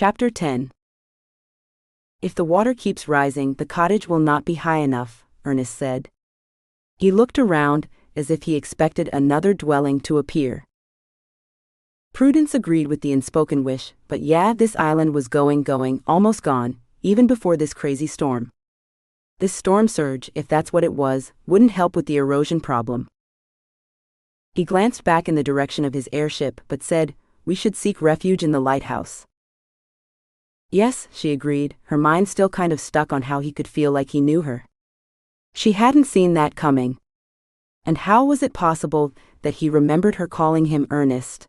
Chapter 10. If the water keeps rising, the cottage will not be high enough, Ernest said. He looked around, as if he expected another dwelling to appear. Prudence agreed with the unspoken wish, but yeah, this island was going, almost gone, even before this crazy storm. This storm surge, if that's what it was, wouldn't help with the erosion problem. He glanced back in the direction of his airship, but said, "We should seek refuge in the lighthouse." Yes, she agreed, her mind still kind of stuck on how he could feel like he knew her. She hadn't seen that coming. And how was it possible that he remembered her calling him Ernest?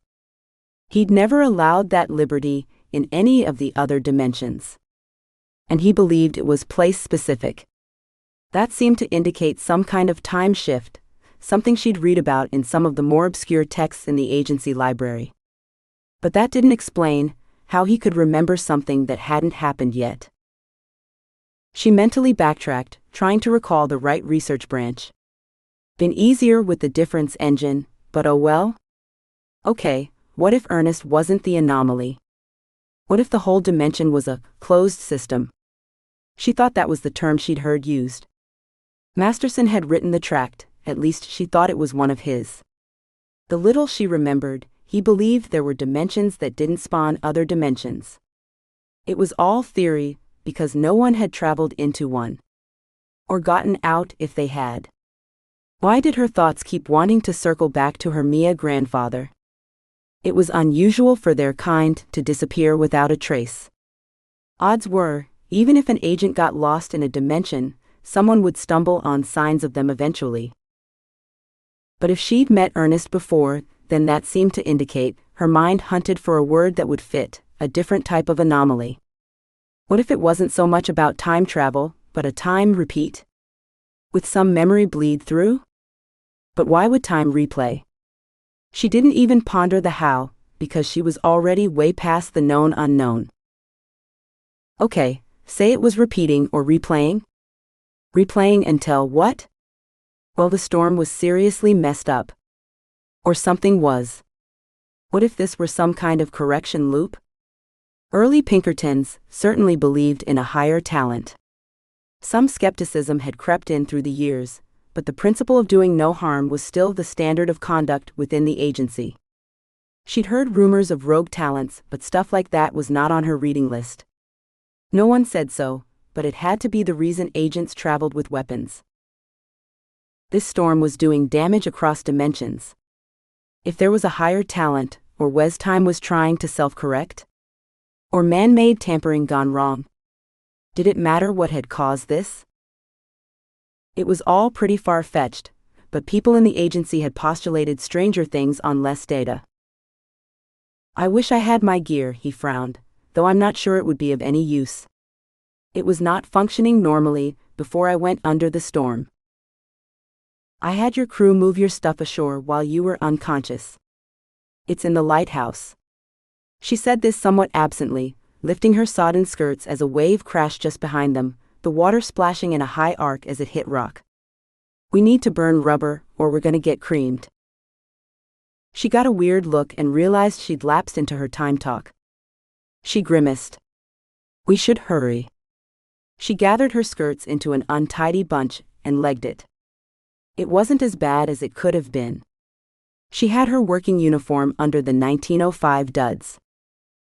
He'd never allowed that liberty in any of the other dimensions. And he believed it was place-specific. That seemed to indicate some kind of time shift, something she'd read about in some of the more obscure texts in the agency library. But that didn't explain how he could remember something that hadn't happened yet. She mentally backtracked, trying to recall the right research branch. Been easier with the difference engine, but oh well. Okay, what if Ernest wasn't the anomaly? What if the whole dimension was a closed system? She thought that was the term she'd heard used. Masterson had written the tract, at least she thought it was one of his. The little she remembered, he believed there were dimensions that didn't spawn other dimensions. It was all theory, because no one had traveled into one. Or gotten out if they had. Why did her thoughts keep wanting to circle back to her Mia grandfather? It was unusual for their kind to disappear without a trace. Odds were, even if an agent got lost in a dimension, someone would stumble on signs of them eventually. But if she'd met Ernest before, then that seemed to indicate her mind hunted for a word that would fit, a different type of anomaly. What if it wasn't so much about time travel, but a time repeat? With some memory bleed through? But why would time replay? She didn't even ponder the how, because she was already way past the known unknown. Okay, say it was repeating or replaying? Replaying until what? Well, the storm was seriously messed up. Or something was. What if this were some kind of correction loop? Early Pinkertons certainly believed in a higher talent. Some skepticism had crept in through the years, but the principle of doing no harm was still the standard of conduct within the agency. She'd heard rumors of rogue talents, but stuff like that was not on her reading list. No one said so, but it had to be the reason agents traveled with weapons. This storm was doing damage across dimensions. If there was a higher talent, or was time was trying to self-correct? Or man-made tampering gone wrong? Did it matter what had caused this? It was all pretty far-fetched, but people in the agency had postulated stranger things on less data. I wish I had my gear, he frowned, though I'm not sure it would be of any use. It was not functioning normally before I went under the storm. I had your crew move your stuff ashore while you were unconscious. It's in the lighthouse. She said this somewhat absently, lifting her sodden skirts as a wave crashed just behind them, the water splashing in a high arc as it hit rock. We need to burn rubber, or we're gonna get creamed. She got a weird look and realized she'd lapsed into her time talk. She grimaced. We should hurry. She gathered her skirts into an untidy bunch and legged it. It wasn't as bad as it could have been. She had her working uniform under the 1905 duds.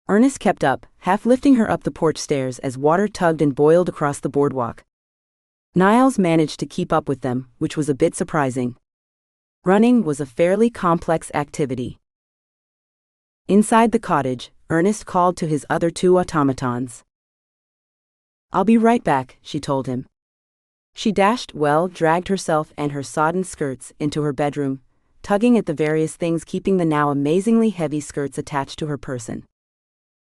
Ernest kept up, half lifting her up the porch stairs as water tugged and boiled across the boardwalk. Niles managed to keep up with them, which was a bit surprising. Running was a fairly complex activity. Inside the cottage, Ernest called to his other two automatons. I'll be right back, she told him. She dragged herself and her sodden skirts into her bedroom, tugging at the various things keeping the now amazingly heavy skirts attached to her person.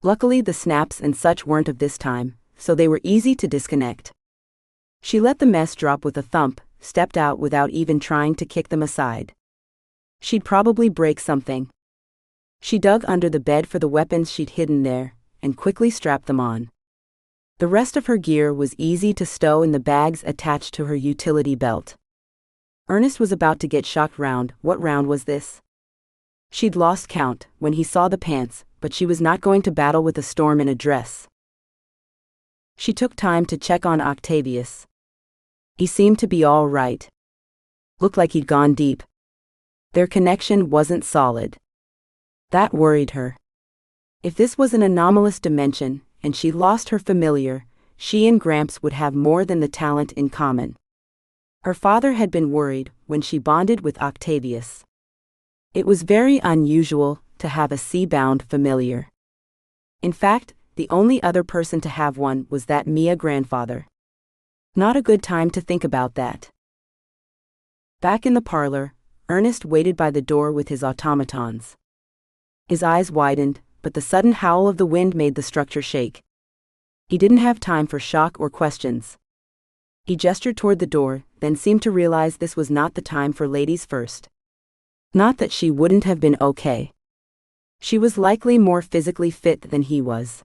Luckily the snaps and such weren't of this time, so they were easy to disconnect. She let the mess drop with a thump, stepped out without even trying to kick them aside. She'd probably break something. She dug under the bed for the weapons she'd hidden there, and quickly strapped them on. The rest of her gear was easy to stow in the bags attached to her utility belt. Ernest was about to get shocked round. What round was this? She'd lost count when he saw the pants, but she was not going to battle with a storm in a dress. She took time to check on Octavius. He seemed to be all right. Looked like he'd gone deep. Their connection wasn't solid. That worried her. If this was an anomalous dimension, and she lost her familiar, she and Gramps would have more than the talent in common. Her father had been worried when she bonded with Octavius. It was very unusual to have a sea-bound familiar. In fact, the only other person to have one was that Mia grandfather. Not a good time to think about that. Back in the parlor, Ernest waited by the door with his automatons. His eyes widened, but the sudden howl of the wind made the structure shake. He didn't have time for shock or questions. He gestured toward the door, then seemed to realize this was not the time for ladies first. Not that she wouldn't have been okay. She was likely more physically fit than he was.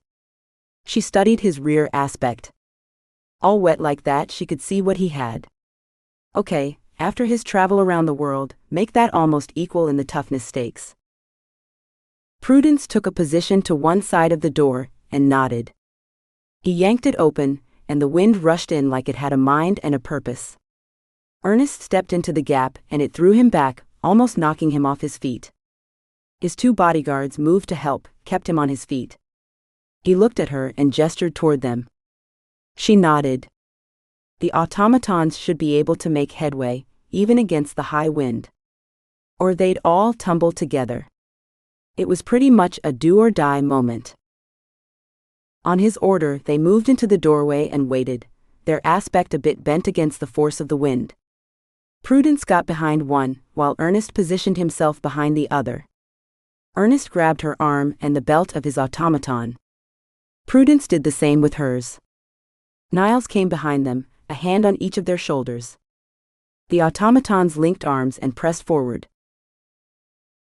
She studied his rear aspect. All wet like that, she could see what he had. Okay, after his travel around the world, make that almost equal in the toughness stakes. Prudence took a position to one side of the door and nodded. He yanked it open, and the wind rushed in like it had a mind and a purpose. Ernest stepped into the gap, and it threw him back, almost knocking him off his feet. His two bodyguards moved to help, kept him on his feet. He looked at her and gestured toward them. She nodded. The automatons should be able to make headway, even against the high wind. Or they'd all tumble together. It was pretty much a do-or-die moment. On his order, they moved into the doorway and waited, their aspect a bit bent against the force of the wind. Prudence got behind one, while Ernest positioned himself behind the other. Ernest grabbed her arm and the belt of his automaton. Prudence did the same with hers. Niles came behind them, a hand on each of their shoulders. The automatons linked arms and pressed forward.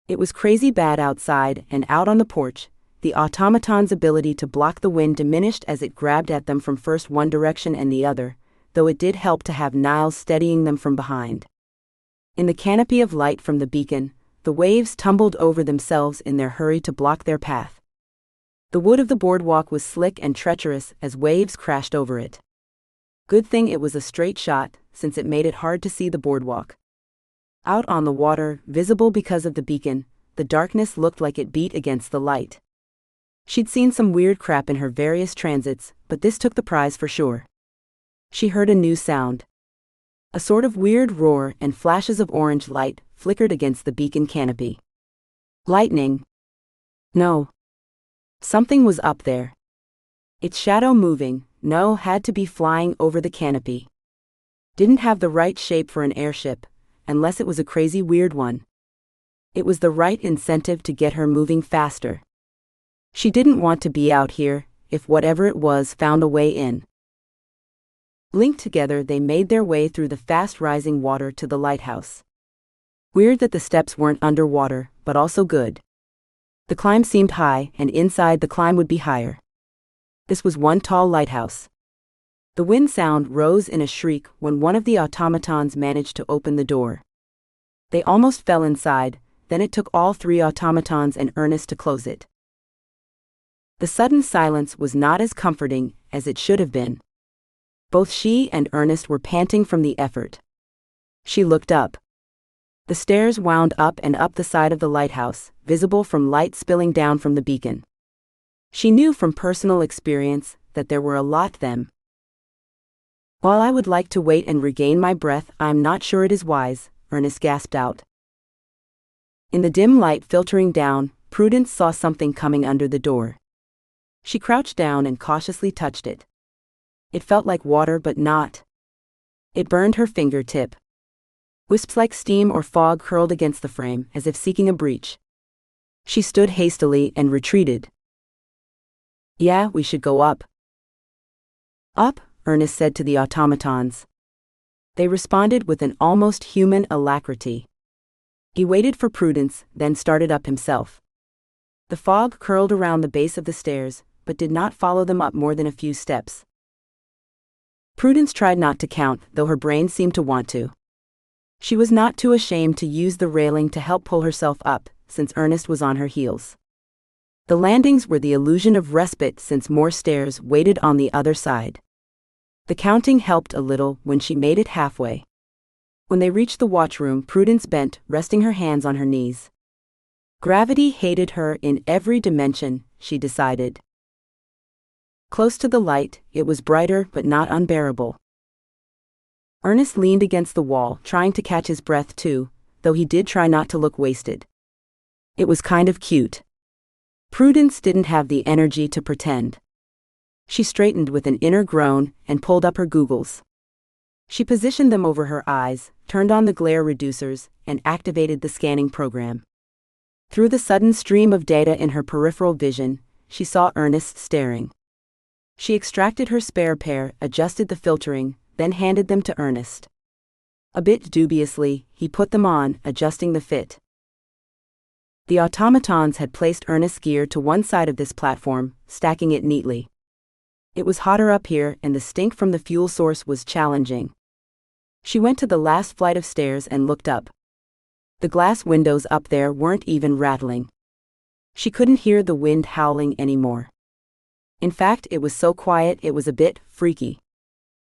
It was crazy bad outside, and out on the porch, the automaton's ability to block the wind diminished as it grabbed at them from first one direction and the other, though it did help to have Niles steadying them from behind. In the canopy of light from the beacon, the waves tumbled over themselves in their hurry to block their path. The wood of the boardwalk was slick and treacherous as waves crashed over it. Good thing it was a straight shot, since it made it hard to see the boardwalk. Out on the water, visible because of the beacon, the darkness looked like it beat against the light. She'd seen some weird crap in her various transits, but this took the prize for sure. She heard a new sound. A sort of weird roar, and flashes of orange light flickered against the beacon canopy. Lightning? No. Something was up there. Its shadow moving, no, had to be flying over the canopy. Didn't have the right shape for an airship, unless it was a crazy weird one. It was the right incentive to get her moving faster. She didn't want to be out here, if whatever it was found a way in. Linked together, they made their way through the fast-rising water to the lighthouse. Weird that the steps weren't underwater, but also good. The climb seemed high, and inside the climb would be higher. This was one tall lighthouse. The wind sound rose in a shriek when one of the automatons managed to open the door. They almost fell inside, then it took all three automatons and Ernest to close it. The sudden silence was not as comforting as it should have been. Both she and Ernest were panting from the effort. She looked up. The stairs wound up and up the side of the lighthouse, visible from light spilling down from the beacon. She knew from personal experience that there were a lot of them. While I would like to wait and regain my breath, I'm not sure it is wise, Ernest gasped out. In the dim light filtering down, Prudence saw something coming under the door. She crouched down and cautiously touched it. It felt like water, but not. It burned her fingertip. Wisps like steam or fog curled against the frame, as if seeking a breach. She stood hastily and retreated. Yeah, we should go up. Up, Ernest said to the automatons. They responded with an almost human alacrity. He waited for Prudence, then started up himself. The fog curled around the base of the stairs, but did not follow them up more than a few steps. Prudence tried not to count, though her brain seemed to want to. She was not too ashamed to use the railing to help pull herself up, since Ernest was on her heels. The landings were the illusion of respite since more stairs waited on the other side. The counting helped a little when she made it halfway. When they reached the watchroom, Prudence bent, resting her hands on her knees. Gravity hated her in every dimension, she decided. Close to the light, it was brighter but not unbearable. Ernest leaned against the wall, trying to catch his breath too, though he did try not to look wasted. It was kind of cute. Prudence didn't have the energy to pretend. She straightened with an inner groan and pulled up her goggles. She positioned them over her eyes, turned on the glare reducers, and activated the scanning program. Through the sudden stream of data in her peripheral vision, she saw Ernest staring. She extracted her spare pair, adjusted the filtering, then handed them to Ernest. A bit dubiously, he put them on, adjusting the fit. The automatons had placed Ernest's gear to one side of this platform, stacking it neatly. It was hotter up here and the stink from the fuel source was challenging. She went to the last flight of stairs and looked up. The glass windows up there weren't even rattling. She couldn't hear the wind howling anymore. In fact, it was so quiet it was a bit freaky.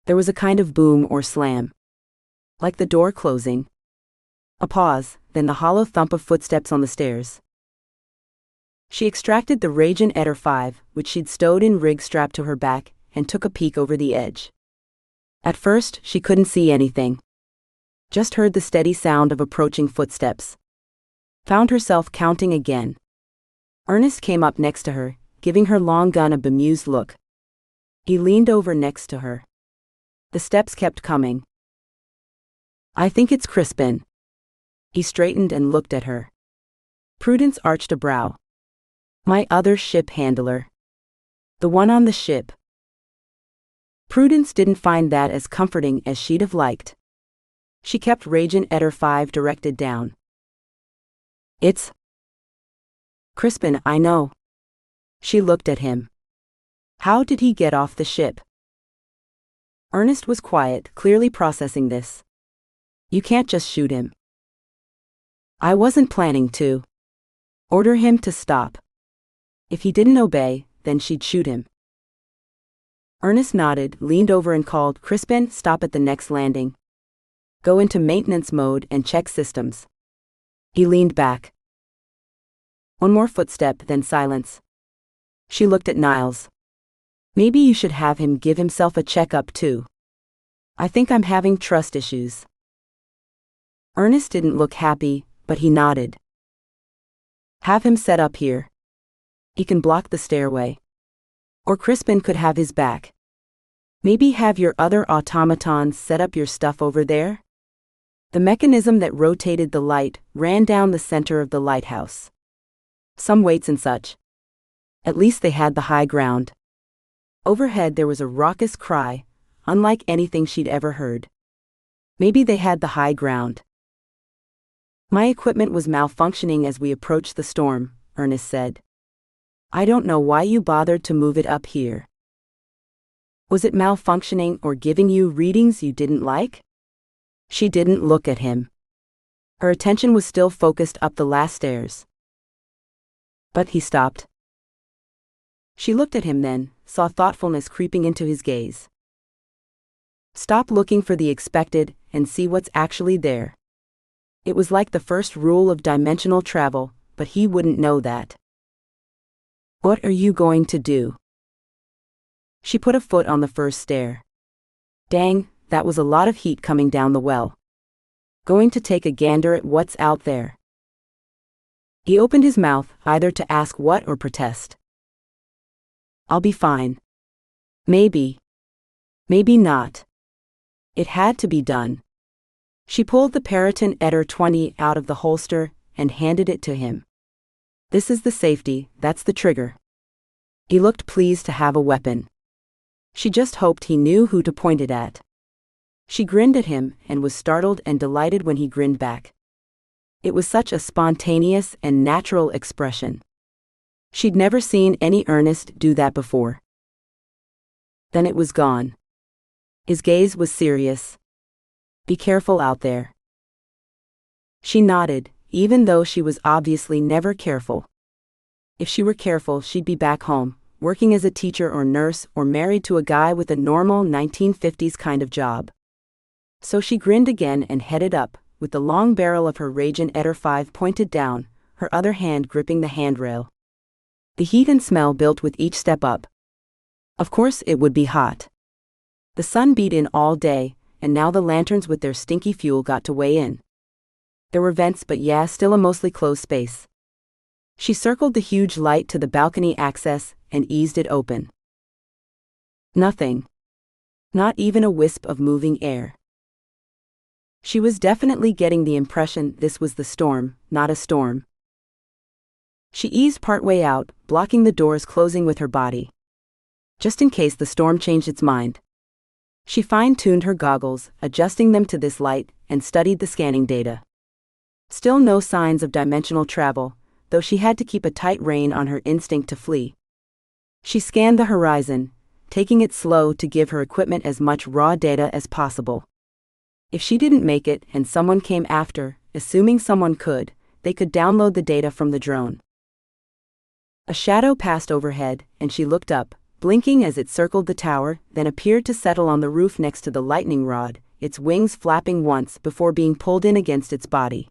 There was a kind of boom or slam. Like the door closing. A pause, then the hollow thump of footsteps on the stairs. She extracted the Ragin Etter 5, which she'd stowed in rig strapped to her back, and took a peek over the edge. At first, she couldn't see anything. Just heard the steady sound of approaching footsteps. Found herself counting again. Ernest came up next to her, giving her long gun a bemused look. He leaned over next to her. The steps kept coming. I think it's Crispin. He straightened and looked at her. Prudence arched a brow. My other ship handler. The one on the ship. Prudence didn't find that as comforting as she'd have liked. She kept Ragin Etter 5 directed down. It's Crispin, I know. She looked at him. How did he get off the ship? Ernest was quiet, clearly processing this. You can't just shoot him. I wasn't planning to. Order him to stop. If he didn't obey, then she'd shoot him. Ernest nodded, leaned over and called, Crispin, stop at the next landing. Go into maintenance mode and check systems. He leaned back. One more footstep, then silence. She looked at Niles. Maybe you should have him give himself a checkup too. I think I'm having trust issues. Ernest didn't look happy, but he nodded. Have him set up here. He can block the stairway. Or Crispin could have his back. Maybe have your other automatons set up your stuff over there? The mechanism that rotated the light ran down the center of the lighthouse. Some weights and such. At least they had the high ground. Overhead there was a raucous cry, unlike anything she'd ever heard. Maybe they had the high ground. My equipment was malfunctioning as we approached the storm, Ernest said. I don't know why you bothered to move it up here. Was it malfunctioning or giving you readings you didn't like? She didn't look at him. Her attention was still focused up the last stairs. But he stopped. She looked at him then, saw thoughtfulness creeping into his gaze. Stop looking for the expected and see what's actually there. It was like the first rule of dimensional travel, but he wouldn't know that. What are you going to do? She put a foot on the first stair. Dang, that was a lot of heat coming down the well. Going to take a gander at what's out there. He opened his mouth, either to ask what or protest. I'll be fine. Maybe. Maybe not. It had to be done. She pulled the Ragin Etter 20 out of the holster and handed it to him. This is the safety, that's the trigger. He looked pleased to have a weapon. She just hoped he knew who to point it at. She grinned at him and was startled and delighted when he grinned back. It was such a spontaneous and natural expression. She'd never seen any Ernest do that before. Then it was gone. His gaze was serious. Be careful out there. She nodded, even though she was obviously never careful. If she were careful, she'd be back home, working as a teacher or nurse or married to a guy with a normal 1950s kind of job. So she grinned again and headed up, with the long barrel of her Ragin' Etter 5 pointed down, her other hand gripping the handrail. The heat and smell built with each step up. Of course it would be hot. The sun beat in all day, and now the lanterns with their stinky fuel got to weigh in. There were vents, but yeah, still a mostly closed space. She circled the huge light to the balcony access and eased it open. Nothing. Not even a wisp of moving air. She was definitely getting the impression this was the storm, not a storm. She eased partway out, blocking the doors closing with her body. Just in case the storm changed its mind. She fine-tuned her goggles, adjusting them to this light, and studied the scanning data. Still no signs of dimensional travel, though she had to keep a tight rein on her instinct to flee. She scanned the horizon, taking it slow to give her equipment as much raw data as possible. If she didn't make it and someone came after, assuming someone could, they could download the data from the drone. A shadow passed overhead, and she looked up, blinking as it circled the tower, then appeared to settle on the roof next to the lightning rod, its wings flapping once before being pulled in against its body.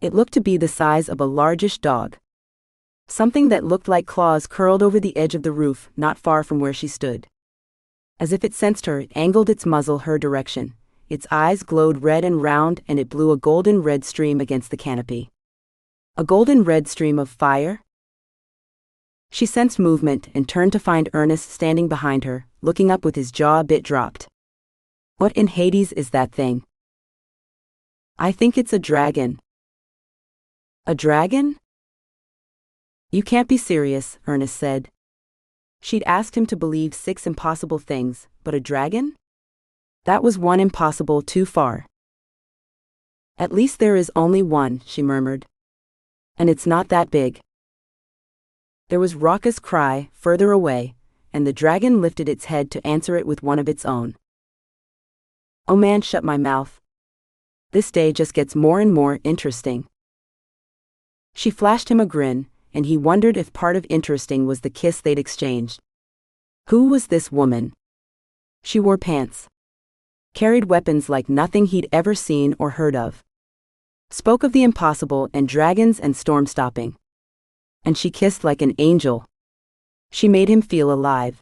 It looked to be the size of a largish dog. Something that looked like claws curled over the edge of the roof, not far from where she stood. As if it sensed her, it angled its muzzle her direction. Its eyes glowed red and round, and it blew a golden red stream against the canopy. A golden red stream of fire? She sensed movement and turned to find Ernest standing behind her, looking up with his jaw a bit dropped. What in Hades is that thing? I think it's a dragon. A dragon? You can't be serious, Ernest said. She'd asked him to believe 6 impossible things, but a dragon? That was one impossible too far. At least there is only one, she murmured. And it's not that big. There was raucous cry, further away, and the dragon lifted its head to answer it with one of its own. Oh man, shut my mouth. This day just gets more and more interesting. She flashed him a grin, and he wondered if part of interesting was the kiss they'd exchanged. Who was this woman? She wore pants. Carried weapons like nothing he'd ever seen or heard of. Spoke of the impossible and dragons and storm stopping. And she kissed like an angel. She made him feel alive.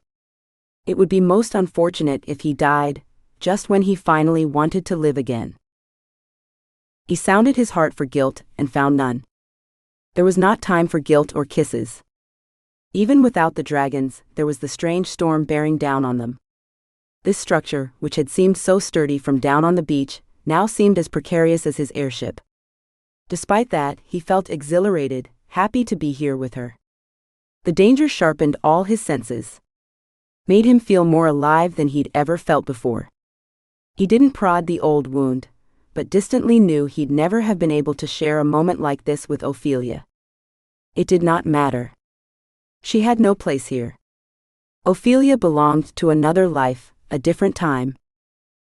It would be most unfortunate if he died, just when he finally wanted to live again. He sounded his heart for guilt and found none. There was not time for guilt or kisses. Even without the dragons, there was the strange storm bearing down on them. This structure, which had seemed so sturdy from down on the beach, now seemed as precarious as his airship. Despite that, he felt exhilarated, happy to be here with her. The danger sharpened all his senses. Made him feel more alive than he'd ever felt before. He didn't prod the old wound, but distantly knew he'd never have been able to share a moment like this with Ophelia. It did not matter. She had no place here. Ophelia belonged to another life, a different time.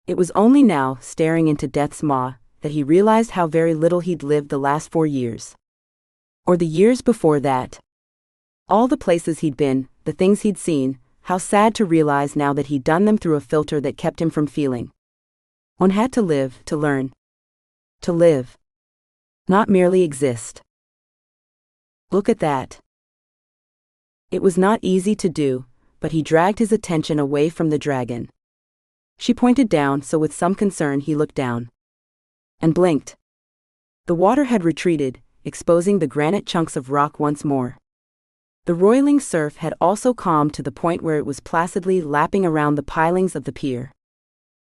It was only now, staring into death's maw, that he realized how very little he'd lived the last 4 years. Or the years before that. All the places he'd been, the things he'd seen, how sad to realize now that he'd done them through a filter that kept him from feeling. One had to live, to learn. To live. Not merely exist. Look at that. It was not easy to do, but he dragged his attention away from the dragon. She pointed down, so with some concern he looked down. And blinked. The water had retreated, exposing the granite chunks of rock once more. The roiling surf had also calmed to the point where it was placidly lapping around the pilings of the pier.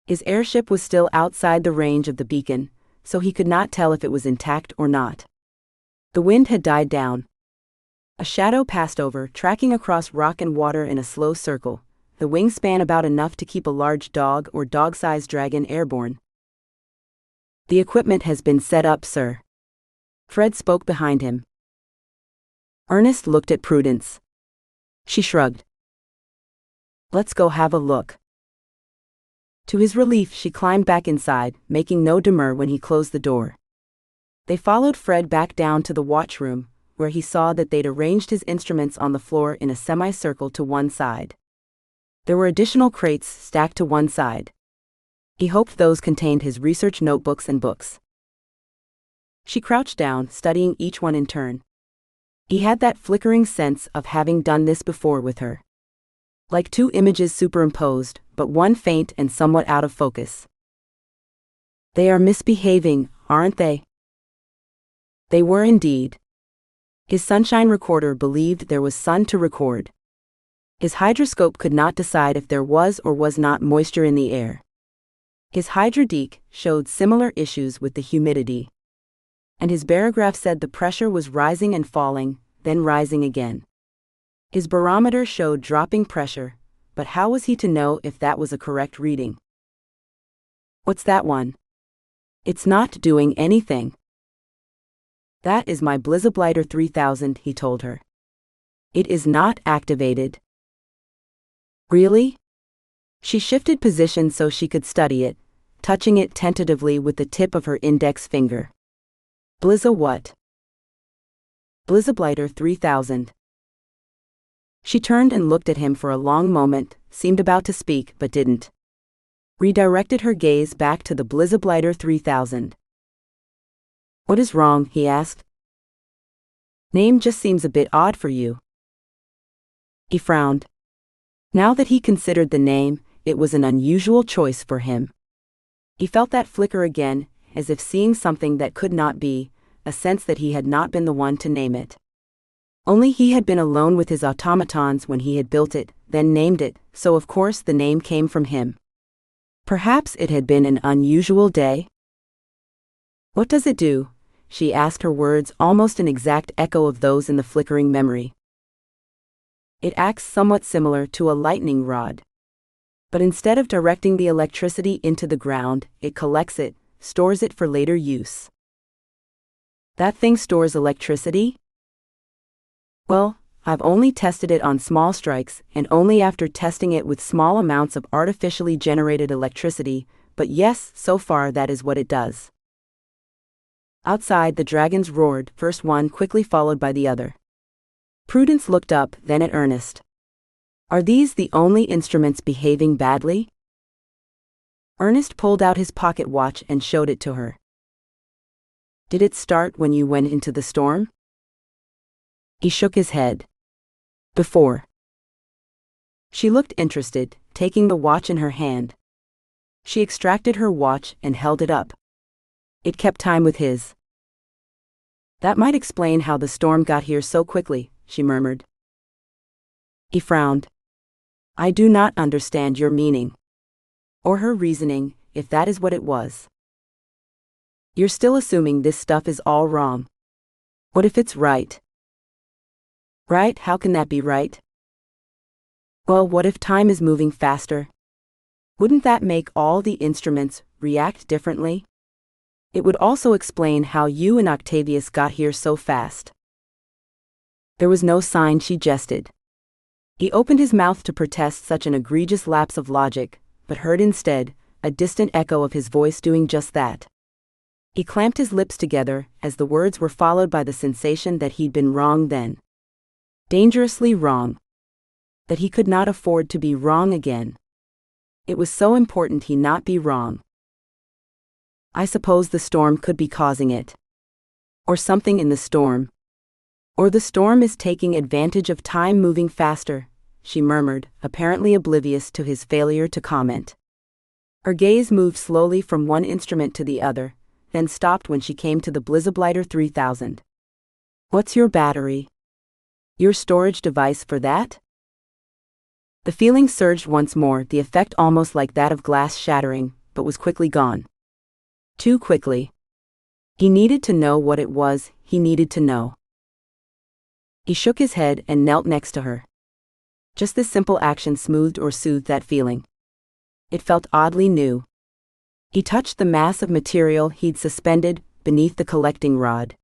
His airship was still outside the range of the beacon, so he could not tell if it was intact or not. The wind had died down. A shadow passed over, tracking across rock and water in a slow circle, the wingspan about enough to keep a large dog or dog-sized dragon airborne. The equipment has been set up, sir. Fred spoke behind him. Ernest looked at Prudence. She shrugged. Let's go have a look. To his relief, she climbed back inside, making no demur when he closed the door. They followed Fred back down to the watchroom, where he saw that they'd arranged his instruments on the floor in a semicircle to one side. There were additional crates stacked to one side. He hoped those contained his research notebooks and books. She crouched down, studying each one in turn. He had that flickering sense of having done this before with her. Like two images superimposed, but one faint and somewhat out of focus. They are misbehaving, aren't they? They were indeed. His sunshine recorder believed there was sun to record. His hydroscope could not decide if there was or was not moisture in the air. His hydrodeque showed similar issues with the humidity. And his barograph said the pressure was rising and falling, then rising again. His barometer showed dropping pressure, but how was he to know if that was a correct reading? What's that one? It's not doing anything. That is my Blizzblighter 3000, he told her. It is not activated. Really? She shifted position so she could study it, touching it tentatively with the tip of her index finger. Blizza what? Blizzblighter 3000. She turned and looked at him for a long moment, seemed about to speak but didn't. Redirected her gaze back to the Blizzblighter 3000. What is wrong? He asked. Name just seems a bit odd for you. He frowned. Now that he considered the name, it was an unusual choice for him. He felt that flicker again, as if seeing something that could not be, a sense that he had not been the one to name it. Only he had been alone with his automatons when he had built it, then named it, so of course the name came from him. Perhaps it had been an unusual day? What does it do? She asked, her words almost an exact echo of those in the flickering memory. It acts somewhat similar to a lightning rod. But instead of directing the electricity into the ground, it collects it, stores it for later use. That thing stores electricity? Well, I've only tested it on small strikes, and only after testing it with small amounts of artificially generated electricity, but yes, so far that is what it does. Outside, the dragons roared, first one quickly followed by the other. Prudence looked up, then at Ernest. Are these the only instruments behaving badly? Ernest pulled out his pocket watch and showed it to her. Did it start when you went into the storm? He shook his head. Before. She looked interested, taking the watch in her hand. She extracted her watch and held it up. It kept time with his. That might explain how the storm got here so quickly, she murmured. He frowned. I do not understand your meaning. Or her reasoning, if that is what it was. You're still assuming this stuff is all wrong. What if it's right? Right? How can that be right? Well, what if time is moving faster? Wouldn't that make all the instruments react differently? It would also explain how you and Octavius got here so fast. There was no sign, she jested. He opened his mouth to protest such an egregious lapse of logic, but heard instead a distant echo of his voice doing just that. He clamped his lips together as the words were followed by the sensation that he'd been wrong then. Dangerously wrong. That he could not afford to be wrong again. It was so important he not be wrong. I suppose the storm could be causing it. Or something in the storm. Or the storm is taking advantage of time moving faster, she murmured, apparently oblivious to his failure to comment. Her gaze moved slowly from one instrument to the other, then stopped when she came to the Blizzblighter 3000. What's your battery? Your storage device for that? The feeling surged once more, the effect almost like that of glass shattering, but was quickly gone. Too quickly. He needed to know what it was, he needed to know. He shook his head and knelt next to her. Just this simple action smoothed or soothed that feeling. It felt oddly new. He touched the mass of material he'd suspended beneath the collecting rod.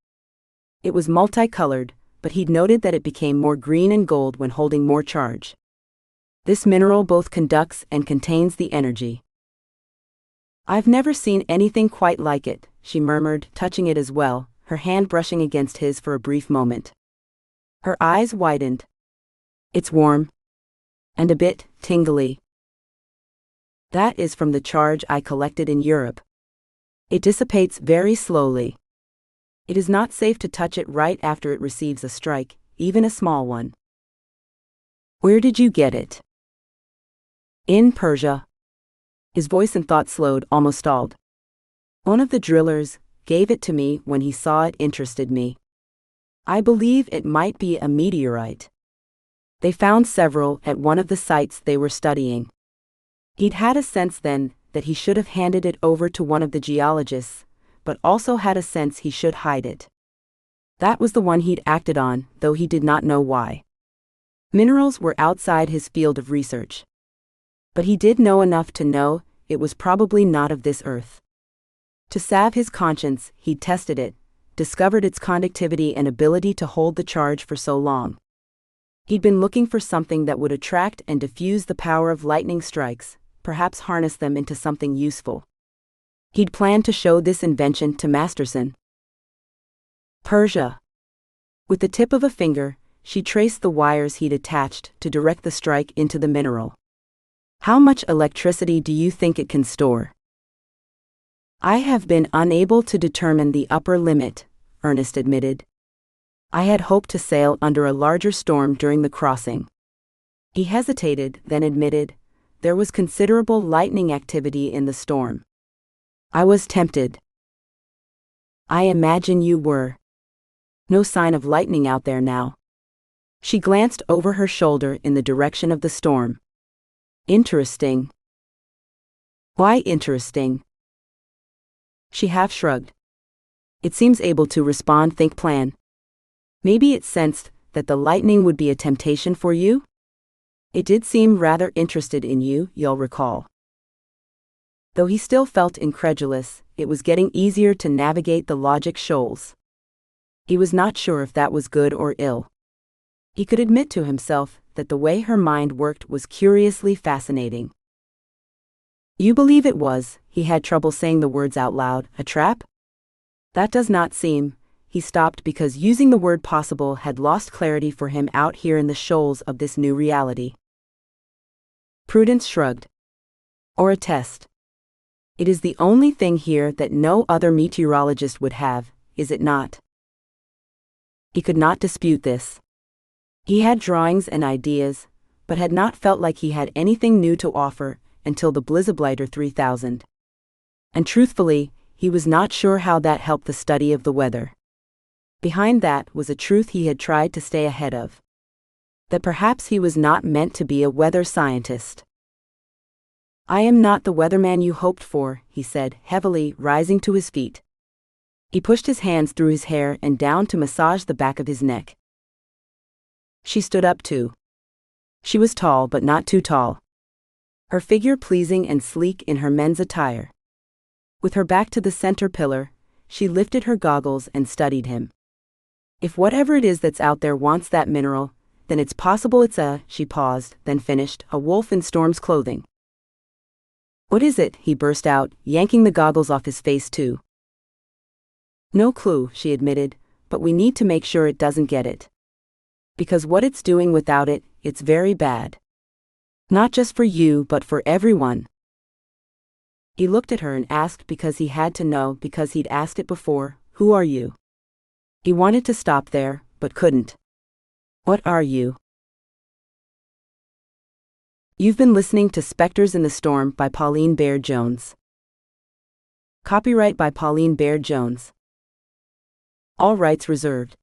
It was multicolored, but he'd noted that it became more green and gold when holding more charge. This mineral both conducts and contains the energy. I've never seen anything quite like it, she murmured, touching it as well, her hand brushing against his for a brief moment. Her eyes widened. It's warm. And a bit tingly. That is from the charge I collected in Europe. It dissipates very slowly. It is not safe to touch it right after it receives a strike, even a small one. Where did you get it? In Persia. His voice and thought slowed, almost stalled. One of the drillers gave it to me when he saw it interested me. I believe it might be a meteorite. They found several at one of the sites they were studying. He'd had a sense then that he should have handed it over to one of the geologists, but also had a sense he should hide it. That was the one he'd acted on, though he did not know why. Minerals were outside his field of research. But he did know enough to know it was probably not of this earth. To salve his conscience, he'd tested it, discovered its conductivity and ability to hold the charge for so long. He'd been looking for something that would attract and diffuse the power of lightning strikes, perhaps harness them into something useful. He'd planned to show this invention to Masterson. Persia. With the tip of a finger, she traced the wires he'd attached to direct the strike into the mineral. How much electricity do you think it can store? I have been unable to determine the upper limit, Ernest admitted. I had hoped to sail under a larger storm during the crossing. He hesitated, then admitted, there was considerable lightning activity in the storm. I was tempted. I imagine you were. No sign of lightning out there now. She glanced over her shoulder in the direction of the storm. Interesting. Why interesting? She half shrugged. It seems able to respond, think, plan. Maybe it sensed that the lightning would be a temptation for you? It did seem rather interested in you, you'll recall. Though he still felt incredulous, it was getting easier to navigate the logic shoals. He was not sure if that was good or ill. He could admit to himself that the way her mind worked was curiously fascinating. You believe it was, he had trouble saying the words out loud, a trap? That does not seem. He stopped because using the word possible had lost clarity for him out here in the shoals of this new reality. Prudence shrugged. Or a test. It is the only thing here that no other meteorologist would have, is it not? He could not dispute this. He had drawings and ideas, but had not felt like he had anything new to offer until the Blizzblighter 3000. And truthfully, he was not sure how that helped the study of the weather. Behind that was a truth he had tried to stay ahead of. That perhaps he was not meant to be a weather scientist. I am not the weatherman you hoped for, he said, heavily, rising to his feet. He pushed his hands through his hair and down to massage the back of his neck. She stood up too. She was tall but not too tall. Her figure pleasing and sleek in her men's attire. With her back to the center pillar, she lifted her goggles and studied him. If whatever it is that's out there wants that mineral, then it's possible it's she paused, then finished, a wolf in Storm's clothing. What is it? He burst out, yanking the goggles off his face too. No clue, she admitted, but we need to make sure it doesn't get it. Because what it's doing without it, it's very bad. Not just for you, but for everyone. He looked at her and asked because he had to know, because he'd asked it before, who are you? He wanted to stop there, but couldn't. What are you? You've been listening to Specters in the Storm by Pauline Baird Jones. Copyright by Pauline Baird Jones. All rights reserved.